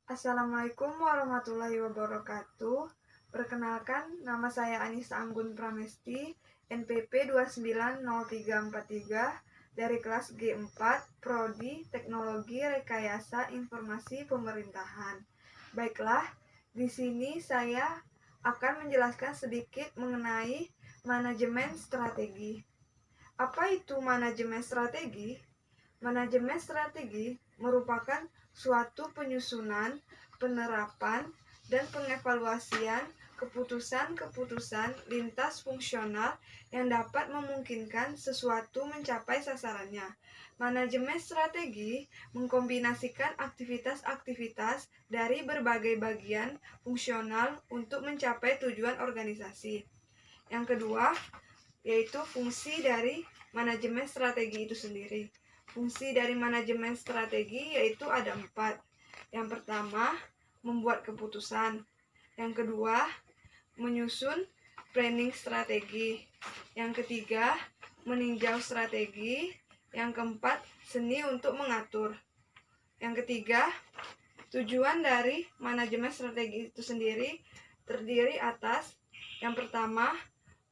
Assalamualaikum warahmatullahi wabarakatuh. Perkenalkan, nama saya Anissa Anggun Pramesti, NPP 290343 dari kelas G4, Prodi Teknologi Rekayasa Informasi Pemerintahan. Baiklah, di sini saya akan menjelaskan sedikit mengenai manajemen strategi. Apa itu manajemen strategi? Manajemen strategi merupakan suatu penyusunan, penerapan, dan pengevaluasian keputusan-keputusan lintas fungsional yang dapat memungkinkan sesuatu mencapai sasarannya. Manajemen strategi mengkombinasikan aktivitas-aktivitas dari berbagai bagian fungsional untuk mencapai tujuan organisasi. Yang kedua, yaitu fungsi dari manajemen strategi itu sendiri. Fungsi dari manajemen strategi yaitu ada 4. Yang pertama, membuat keputusan. Yang kedua, menyusun planning strategi. Yang ketiga, meninjau strategi. Yang keempat, seni untuk mengatur. Yang ketiga, tujuan dari manajemen strategi itu sendiri terdiri atas yang pertama,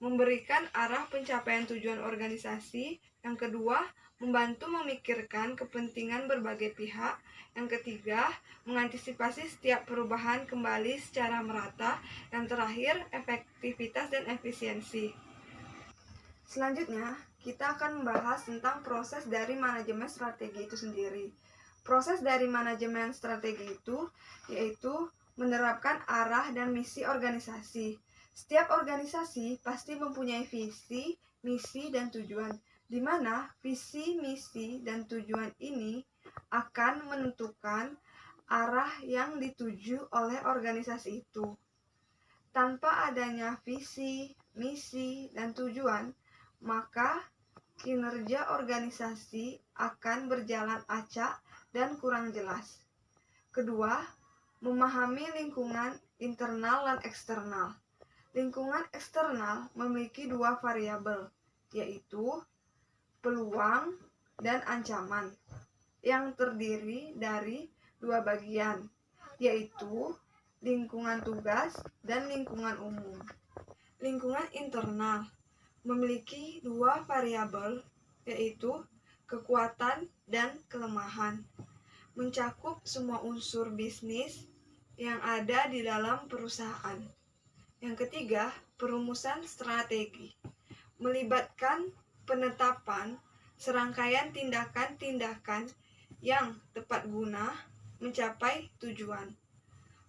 memberikan arah pencapaian tujuan organisasi. Yang kedua, membantu memikirkan kepentingan berbagai pihak. Yang ketiga, mengantisipasi setiap perubahan kembali secara merata. Yang terakhir, efektivitas dan efisiensi. Selanjutnya, kita akan membahas tentang proses dari manajemen strategi itu sendiri. Proses dari manajemen strategi itu yaitu menerapkan arah dan misi organisasi. Setiap organisasi pasti mempunyai visi, misi, dan tujuan, di mana visi, misi, dan tujuan ini akan menentukan arah yang dituju oleh organisasi itu. Tanpa adanya visi, misi, dan tujuan, maka kinerja organisasi akan berjalan acak dan kurang jelas. Kedua, memahami lingkungan internal dan eksternal. Lingkungan eksternal memiliki 2 variabel, yaitu peluang dan ancaman, yang terdiri dari 2 bagian, yaitu lingkungan tugas dan lingkungan umum. Lingkungan internal memiliki 2 variabel, yaitu kekuatan dan kelemahan, mencakup semua unsur bisnis yang ada di dalam perusahaan. Yang ketiga, perumusan strategi, melibatkan penetapan serangkaian tindakan-tindakan yang tepat guna mencapai tujuan.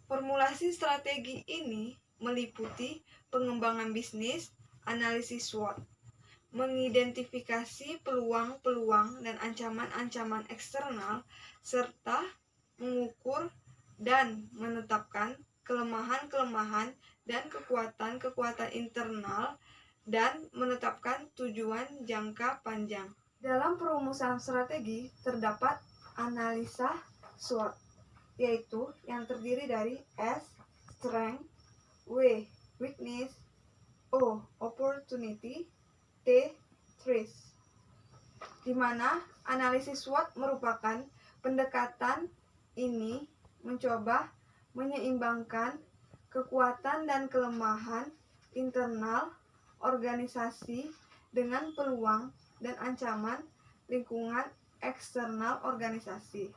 Formulasi strategi ini meliputi pengembangan bisnis, analisis SWOT, mengidentifikasi peluang-peluang dan ancaman-ancaman eksternal, serta mengukur dan menetapkan kelemahan-kelemahan dan kekuatan-kekuatan internal dan menetapkan tujuan jangka panjang. Dalam perumusan strategi terdapat analisa SWOT, yaitu yang terdiri dari S, strength, W, weakness, O, opportunity, T, threat. Di mana analisis SWOT merupakan pendekatan ini mencoba menyeimbangkan kekuatan dan kelemahan internal organisasi dengan peluang dan ancaman lingkungan eksternal organisasi.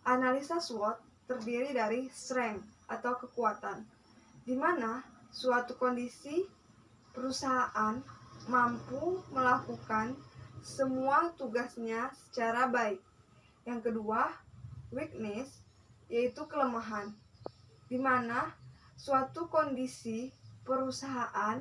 Analisa SWOT terdiri dari strength atau kekuatan, di mana suatu kondisi perusahaan mampu melakukan semua tugasnya secara baik. Yang kedua, weakness, yaitu kelemahan, di mana suatu kondisi perusahaan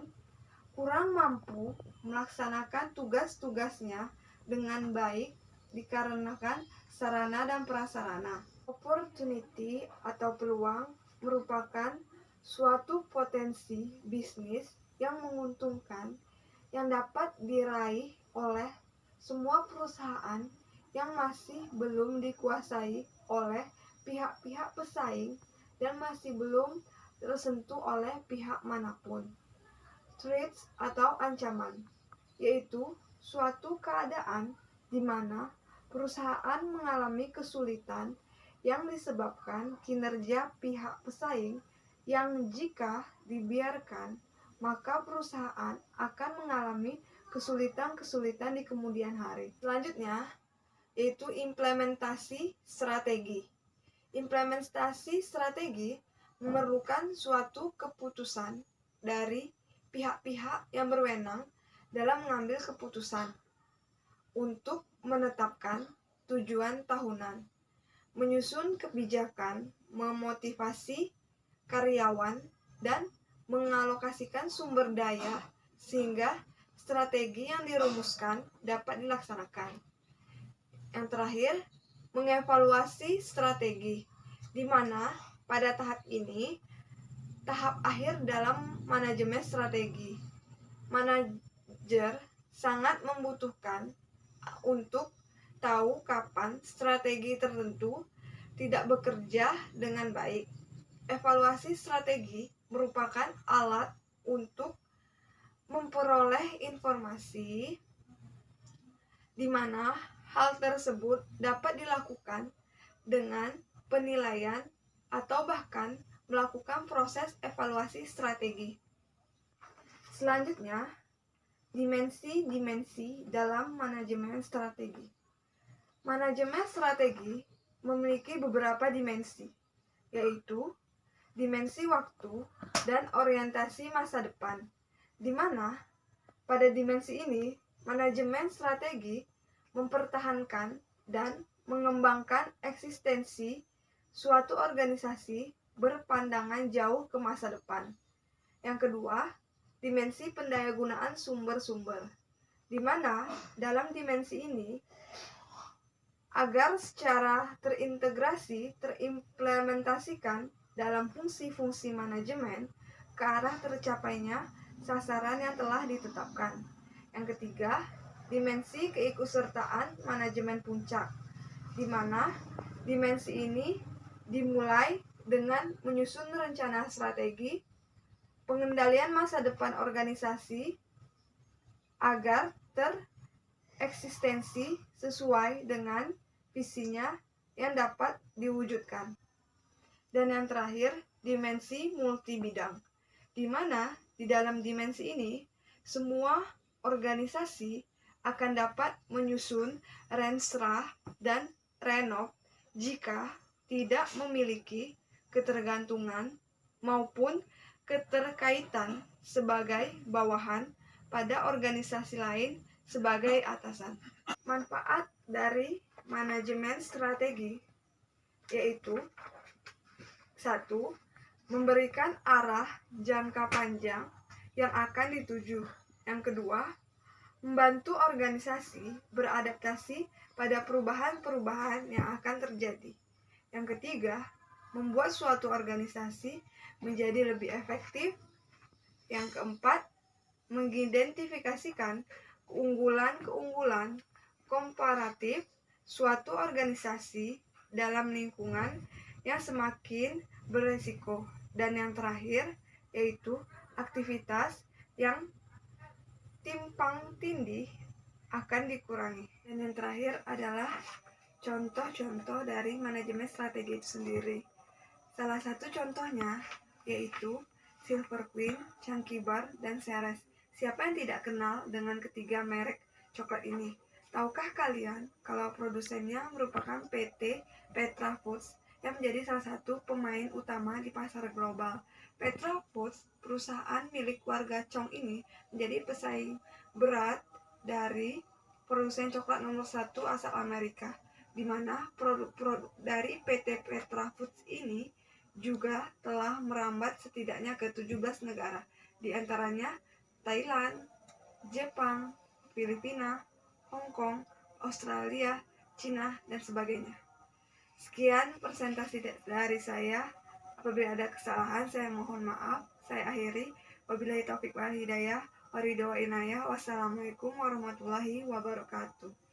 kurang mampu melaksanakan tugas-tugasnya dengan baik dikarenakan sarana dan prasarana. Opportunity atau peluang merupakan suatu potensi bisnis yang menguntungkan yang dapat diraih oleh semua perusahaan yang masih belum dikuasai oleh pihak-pihak pesaing dan masih belum tersentuh oleh pihak manapun. Threats atau ancaman, yaitu suatu keadaan di mana perusahaan mengalami kesulitan yang disebabkan kinerja pihak pesaing yang jika dibiarkan, maka perusahaan akan mengalami kesulitan-kesulitan di kemudian hari. Selanjutnya, yaitu implementasi strategi. Implementasi strategi memerlukan suatu keputusan dari pihak-pihak yang berwenang dalam mengambil keputusan untuk menetapkan tujuan tahunan, menyusun kebijakan, memotivasi karyawan, dan mengalokasikan sumber daya sehingga strategi yang dirumuskan dapat dilaksanakan. Yang terakhir, mengevaluasi strategi, di mana pada tahap ini tahap akhir dalam manajemen strategi. Manajer sangat membutuhkan untuk tahu kapan strategi tertentu tidak bekerja dengan baik. Evaluasi strategi merupakan alat untuk memperoleh informasi di mana hal tersebut dapat dilakukan dengan penilaian atau bahkan melakukan proses evaluasi strategi. Selanjutnya, dimensi-dimensi dalam manajemen strategi. Manajemen strategi memiliki beberapa dimensi, yaitu dimensi waktu dan orientasi masa depan, di mana pada dimensi ini manajemen strategi mempertahankan dan mengembangkan eksistensi suatu organisasi berpandangan jauh ke masa depan. Yang kedua, dimensi pendayagunaan sumber-sumber, di mana dalam dimensi ini agar secara terintegrasi terimplementasikan dalam fungsi-fungsi manajemen ke arah tercapainya sasaran yang telah ditetapkan. Yang ketiga, dimensi keikutsertaan manajemen puncak, di mana dimensi ini dimulai dengan menyusun rencana strategi, pengendalian masa depan organisasi agar tereksistensi sesuai dengan visinya yang dapat diwujudkan. Dan yang terakhir, dimensi multibidang, di mana di dalam dimensi ini semua organisasi akan dapat menyusun renstra dan renov jika tidak memiliki ketergantungan maupun keterkaitan sebagai bawahan pada organisasi lain sebagai atasan. Manfaat dari manajemen strategi yaitu 1. Memberikan arah jangka panjang yang akan dituju. Yang kedua, membantu organisasi beradaptasi pada perubahan-perubahan yang akan terjadi. Yang ketiga, membuat suatu organisasi menjadi lebih efektif. Yang keempat, mengidentifikasikan keunggulan-keunggulan komparatif suatu organisasi dalam lingkungan yang semakin beresiko. Dan yang terakhir, yaitu aktivitas yang timpang tindih akan dikurangi. Dan yang terakhir adalah contoh-contoh dari manajemen strategi itu sendiri. Salah satu contohnya yaitu Silver Queen, Chunky Bar, dan Ceres. Siapa yang tidak kenal dengan ketiga merek coklat ini? Tahukah kalian kalau produsennya merupakan PT Petra Foods yang menjadi salah satu pemain utama di pasar global? Petra Foods, perusahaan milik keluarga Chong ini, menjadi pesaing berat dari produsen coklat nomor 1 asal Amerika, di mana produk-produk dari PT Petra Foods ini juga telah merambat setidaknya ke 17 negara, di antaranya Thailand, Jepang, Filipina, Hong Kong, Australia, Cina, dan sebagainya. Sekian presentasi dari saya. Apabila ada kesalahan, saya mohon maaf. Saya akhiri. Wabillahi taufiq wal hidayah. Waridho wa inayah. Wassalamualaikum warahmatullahi wabarakatuh.